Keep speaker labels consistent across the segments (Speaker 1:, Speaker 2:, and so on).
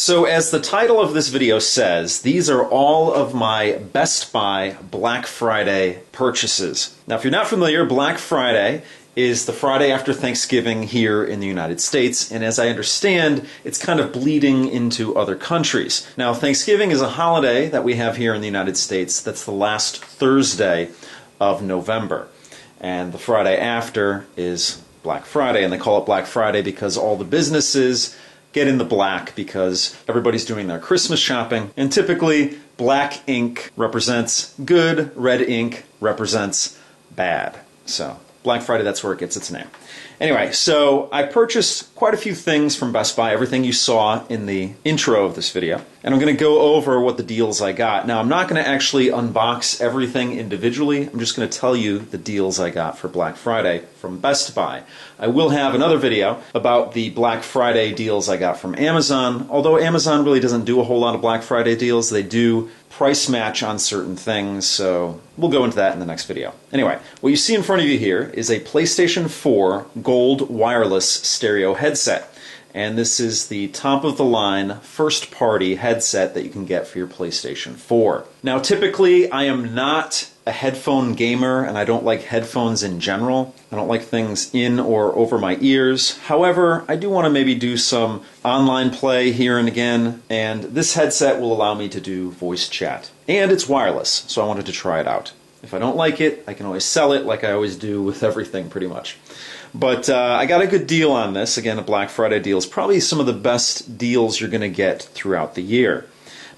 Speaker 1: So as the title of this video says, these are all of my Best Buy Black Friday purchases. Now, if you're not familiar, Black Friday is the Friday after Thanksgiving here in the United States, and as I understand, it's kind of bleeding into other countries. Now, Thanksgiving is a holiday that we have here in the United States that's the last Thursday of November, and the Friday after is Black Friday, and they call it Black Friday because all the businesses get in the black because everybody's doing their Christmas shopping, and typically black ink represents good, red ink represents bad. So Black Friday, that's where it gets its name. Anyway, so I purchased quite a few things from Best Buy, everything you saw in the intro of this video, and I'm going to go over what the deals I got. Now, I'm not going to actually unbox everything individually. I'm just going to tell you the deals I got for Black Friday from Best Buy. I will have another video about the Black Friday deals I got from Amazon, although Amazon really doesn't do a whole lot of Black Friday deals. They do price match on certain things, so we'll go into that in the next video. Anyway, what you see in front of you here is a PlayStation 4 Gold wireless stereo headset. And this is the top-of-the-line, first-party headset that you can get for your PlayStation 4. Now, typically, I am not a headphone gamer, and I don't like headphones in general. I don't like things in or over my ears. However, I do want to maybe do some online play here and again, and this headset will allow me to do voice chat. And it's wireless, so I wanted to try it out. If I don't like it, I can always sell it like I always do with everything, pretty much. But I got a good deal on this. Again, a Black Friday deal is probably some of the best deals you're going to get throughout the year.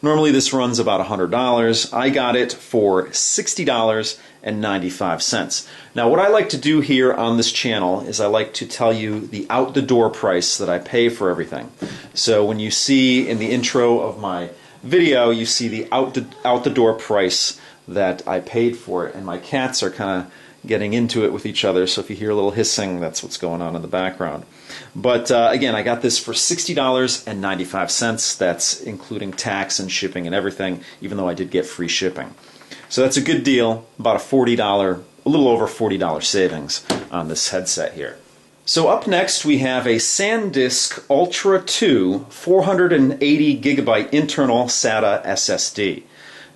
Speaker 1: Normally this runs about $100. I got it for $60.95. Now, what I like to do here on this channel is I like to tell you the out-the-door price that I pay for everything. So when you see in the intro of my video, you see the out-the-door price that I paid for it, and my cats are kind of getting into it with each other, so if you hear a little hissing, that's what's going on in the background. But again, I got this for $60.95. That's including tax and shipping and everything, even though I did get free shipping. So that's a good deal, about a little over $40 savings on this headset here. So up next we have a SanDisk Ultra 2 480 gigabyte internal SATA SSD.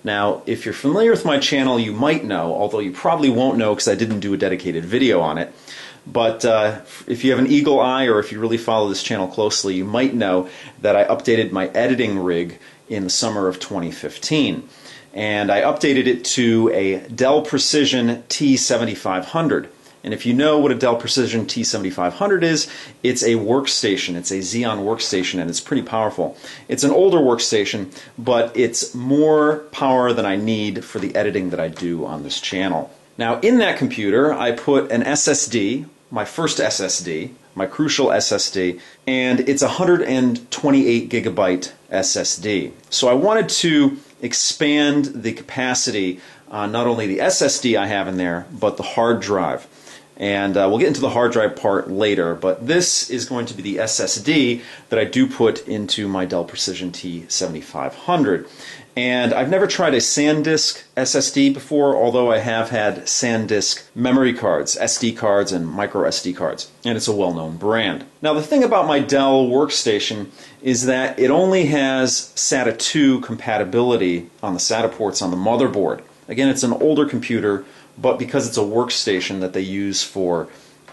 Speaker 1: Now, if you're familiar with my channel, you might know, although you probably won't know because I didn't do a dedicated video on it. But if you have an eagle eye, or if you really follow this channel closely, you might know that I updated my editing rig in the summer of 2015. And I updated it to a Dell Precision T7500. And if you know what a Dell Precision T7500 is, it's a workstation. It's a Xeon workstation, and it's pretty powerful. It's an older workstation, but it's more power than I need for the editing that I do on this channel. Now, in that computer, I put an SSD, my first SSD, my Crucial SSD, and it's a 128 gigabyte SSD. So I wanted to expand the capacity on not only the SSD I have in there, but the hard drive. And we'll get into the hard drive part later, but this is going to be the SSD that I do put into my Dell Precision T7500. And I've never tried a SanDisk SSD before, although I have had SanDisk memory cards, SD cards, and micro SD cards, and it's a well-known brand. Now, the thing about my Dell workstation is that it only has SATA 2 compatibility on the SATA ports on the motherboard. Again, it's an older computer, but because it's a workstation that they use for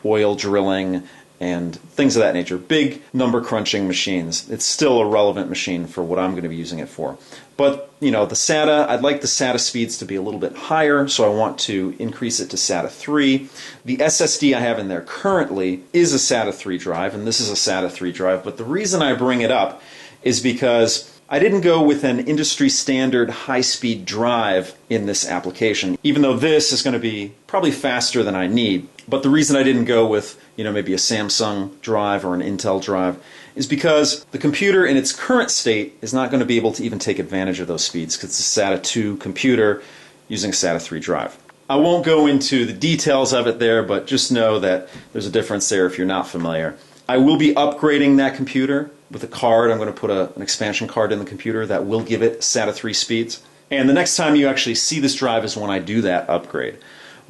Speaker 1: oil drilling and things of that nature, big number crunching machines, it's still a relevant machine for what I'm going to be using it for. But, you know, the SATA, I'd like the SATA speeds to be a little bit higher, so I want to increase it to SATA 3. The SSD I have in there currently is a SATA 3 drive, and this is a SATA 3 drive, but the reason I bring it up is because I didn't go with an industry standard high-speed drive in this application, even though this is going to be probably faster than I need. But the reason I didn't go with, maybe a Samsung drive or an Intel drive is because the computer in its current state is not going to be able to even take advantage of those speeds because it's a SATA 2 computer using a SATA 3 drive. I won't go into the details of it there, but just know that there's a difference there if you're not familiar. I will be upgrading that computer with a card. I'm going to put an expansion card in the computer that will give it SATA 3 speeds. And the next time you actually see this drive is when I do that upgrade.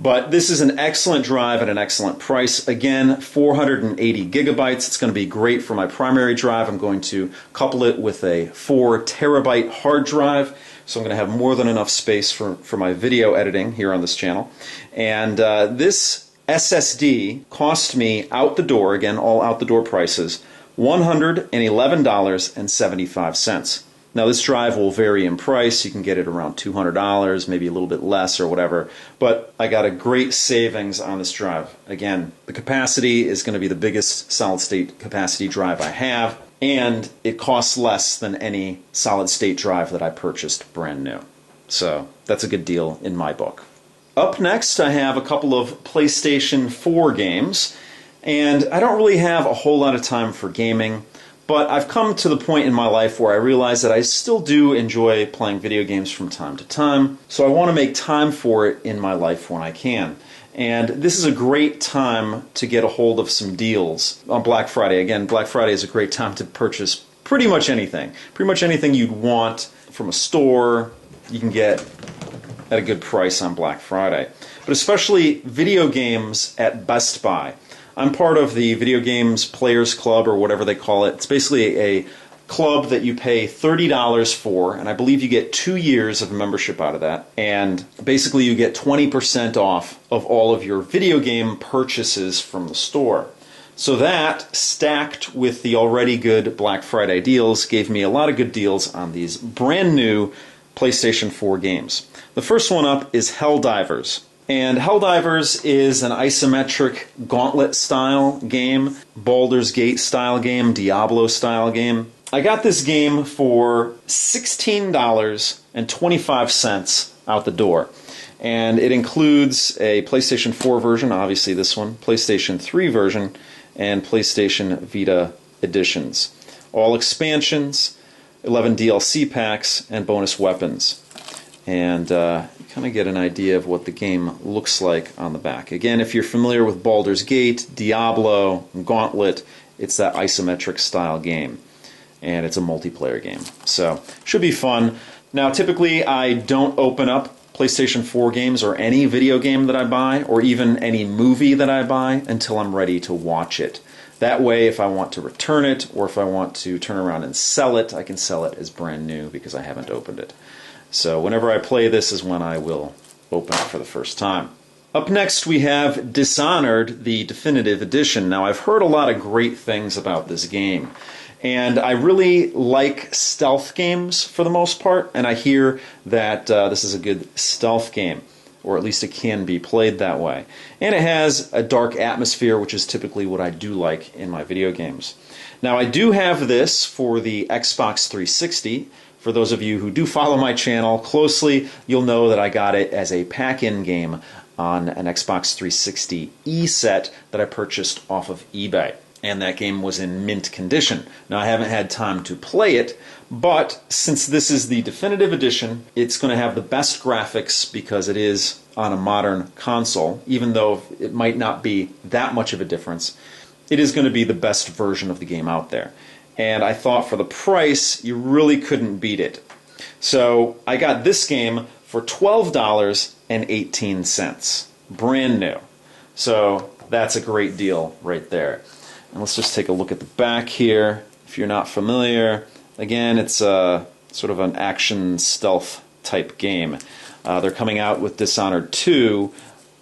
Speaker 1: But this is an excellent drive at an excellent price. Again, 480 gigabytes. It's going to be great for my primary drive. I'm going to couple it with a 4 terabyte hard drive. So I'm going to have more than enough space for my video editing here on this channel. And this SSD cost me out the door, again, all out the door prices, $111.75. Now this drive will vary in price. You can get it around $200, maybe a little bit less or whatever. But I got a great savings on this drive. Again, the capacity is going to be the biggest solid state capacity drive I have, and it costs less than any solid state drive that I purchased brand new. So that's a good deal in my book. Up next, I have a couple of PlayStation 4 games, and I don't really have a whole lot of time for gaming. But I've come to the point in my life where I realize that I still do enjoy playing video games from time to time, so I want to make time for it in my life when I can. And this is a great time to get a hold of some deals on Black Friday. Again, Black Friday is a great time to purchase pretty much anything. Pretty much anything you'd want from a store, you can get at a good price on Black Friday. But especially video games at Best Buy. I'm part of the Video Games Players Club, or whatever they call it. It's basically a club that you pay $30 for, and I believe you get 2 years of membership out of that. And basically you get 20% off of all of your video game purchases from the store. So that, stacked with the already good Black Friday deals, gave me a lot of good deals on these brand new PlayStation 4 games. The first one up is Helldivers. And Helldivers is an isometric gauntlet-style game, Baldur's Gate-style game, Diablo-style game. I got this game for $16.25 out the door. And it includes a PlayStation 4 version, obviously this one, PlayStation 3 version, and PlayStation Vita editions. All expansions, 11 DLC packs, and bonus weapons. And kind of get an idea of what the game looks like on the back. Again, if you're familiar with Baldur's Gate, Diablo, Gauntlet, it's that isometric style game. And it's a multiplayer game. So, should be fun. Now, typically I don't open up PlayStation 4 games or any video game that I buy, or even any movie that I buy, until I'm ready to watch it. That way, if I want to return it, or if I want to turn around and sell it, I can sell it as brand new because I haven't opened it. So whenever I play this is when I will open it for the first time. Up next we have Dishonored, the Definitive Edition. Now I've heard a lot of great things about this game. And I really like stealth games for the most part, and I hear that this is a good stealth game, or at least it can be played that way. And it has a dark atmosphere, which is typically what I do like in my video games. Now I do have this for the Xbox 360. For those of you who do follow my channel closely, you'll know that I got it as a pack-in game on an Xbox 360 E-set that I purchased off of eBay. And that game was in mint condition. Now, I haven't had time to play it, but since this is the definitive edition, it's going to have the best graphics because it is on a modern console, even though it might not be that much of a difference. It is going to be the best version of the game out there. And I thought for the price, you really couldn't beat it. So I got this game for $12.18, brand new. So that's a great deal right there. And let's just take a look at the back here. If you're not familiar, again, it's a sort of an action stealth type game. They're coming out with Dishonored 2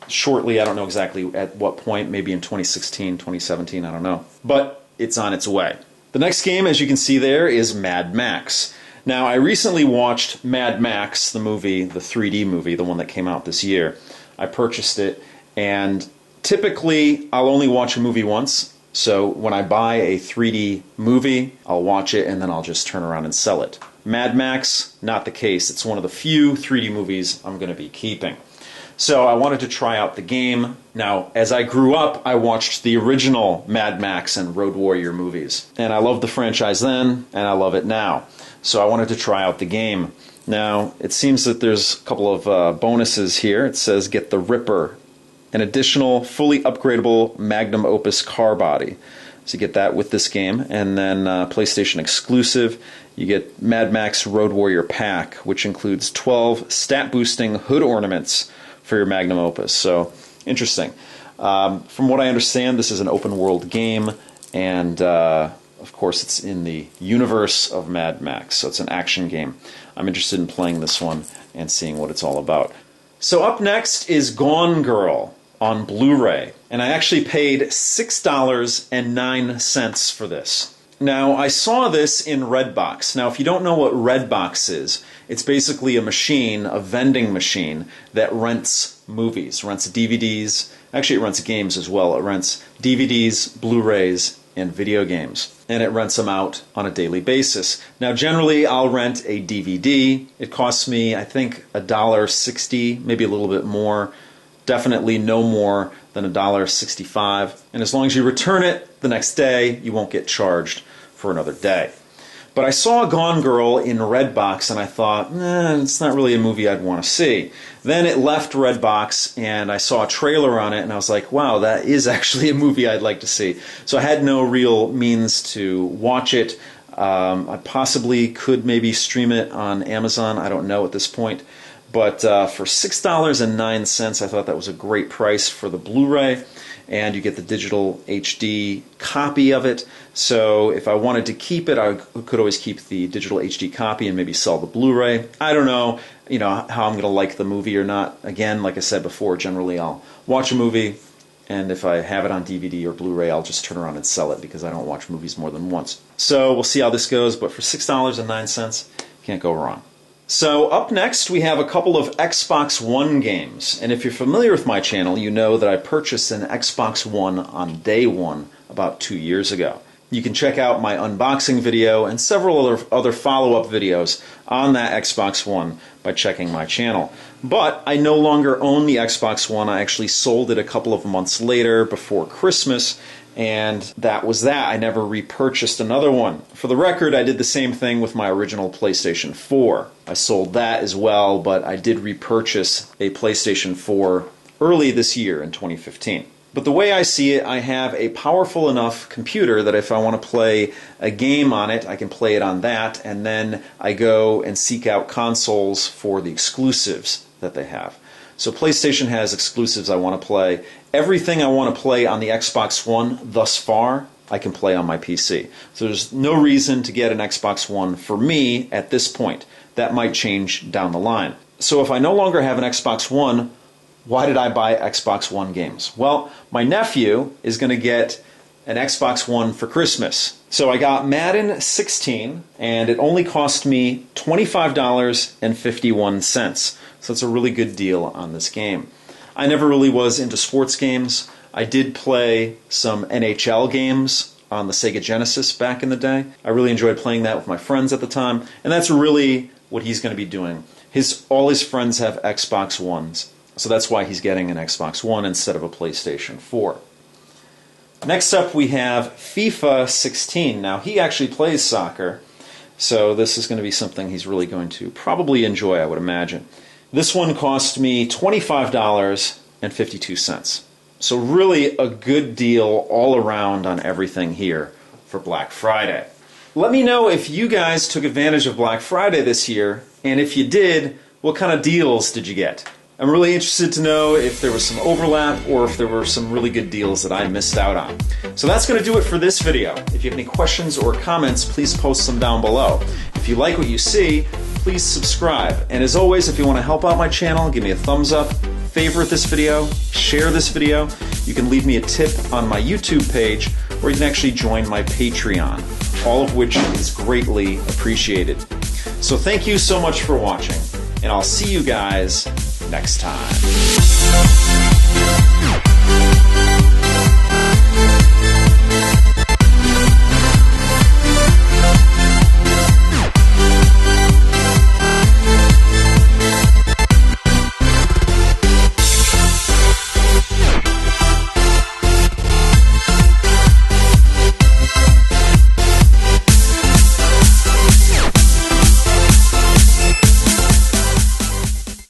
Speaker 1: shortly. I don't know exactly at what point, maybe in 2016, 2017, I don't know. But it's on its way. The next game, as you can see there, is Mad Max. Now, I recently watched Mad Max, the movie, the 3D movie, the one that came out this year. I purchased it, and typically I'll only watch a movie once. So when I buy a 3D movie, I'll watch it and then I'll just turn around and sell it. Mad Max, not the case. It's one of the few 3D movies I'm going to be keeping. So I wanted to try out the game. Now, as I grew up, I watched the original Mad Max and Road Warrior movies. And I loved the franchise then, and I love it now. So I wanted to try out the game. Now, it seems that there's a couple of bonuses here. It says, get the Ripper, an additional fully upgradable magnum opus car body. So you get that with this game. And then PlayStation exclusive, you get Mad Max Road Warrior Pack, which includes 12 stat-boosting hood ornaments for your magnum opus. So, interesting. From what I understand, this is an open world game, and of course it's in the universe of Mad Max, so it's an action game. I'm interested in playing this one and seeing what it's all about. So up next is Gone Girl on Blu-ray, and I actually paid $6.09 for this. Now, I saw this in Redbox. Now, if you don't know what Redbox is, it's basically a machine, a vending machine, that rents movies, rents DVDs. Actually, it rents games as well. It rents DVDs, Blu-rays, and video games. And it rents them out on a daily basis. Now, generally, I'll rent a DVD. It costs me, I think, $1.60, maybe a little bit more. Definitely no more than $1.65. And as long as you return it the next day, you won't get charged for another day. But I saw Gone Girl in Redbox, and I thought, it's not really a movie I'd want to see. Then it left Redbox, and I saw a trailer on it, and I was like, wow, that is actually a movie I'd like to see. So I had no real means to watch it. I possibly could maybe stream it on Amazon. I don't know at this point. But for $6.09, I thought that was a great price for the Blu-ray, and you get the digital HD copy of it. So if I wanted to keep it, I could always keep the digital HD copy and maybe sell the Blu-ray. I don't know, how I'm going to like the movie or not. Again, like I said before, generally I'll watch a movie, and if I have it on DVD or Blu-ray, I'll just turn around and sell it because I don't watch movies more than once. So we'll see how this goes, but for $6.09, can't go wrong. So up next we have a couple of Xbox One games, and if you're familiar with my channel, you know that I purchased an Xbox One on day one about 2 years ago. You can check out my unboxing video and several other follow-up videos on that Xbox One by checking my channel. But I no longer own the Xbox One. I actually sold it a couple of months later before Christmas, and that was that. I never repurchased another one. For the record, I did the same thing with my original PlayStation 4. I sold that as well, but I did repurchase a PlayStation 4 early this year in 2015. But the way I see it, I have a powerful enough computer that if I want to play a game on it, I can play it on that, and then I go and seek out consoles for the exclusives that they have. So PlayStation has exclusives I want to play. Everything I want to play on the Xbox One thus far, I can play on my PC. So there's no reason to get an Xbox One for me at this point. That might change down the line. So if I no longer have an Xbox One, why did I buy Xbox One games? Well, my nephew is going to get an Xbox One for Christmas. So I got Madden 16, and it only cost me $25.51. So it's a really good deal on this game. I never really was into sports games. I did play some NHL games on the Sega Genesis back in the day. I really enjoyed playing that with my friends at the time, and that's really what he's going to be doing. All his friends have Xbox Ones, so that's why he's getting an Xbox One instead of a PlayStation 4. Next up we have FIFA 16. Now he actually plays soccer, so this is going to be something he's really going to probably enjoy, I would imagine. This one cost me $25.52. So really a good deal all around on everything here for Black Friday. Let me know if you guys took advantage of Black Friday this year, and if you did, what kind of deals did you get? I'm really interested to know if there was some overlap or if there were some really good deals that I missed out on. So that's going to do it for this video. If you have any questions or comments, please post them down below. If you like what you see, please subscribe. And as always, if you want to help out my channel, give me a thumbs up, favorite this video, share this video. You can leave me a tip on my YouTube page, or you can actually join my Patreon, all of which is greatly appreciated. So thank you so much for watching, and I'll see you guys next time.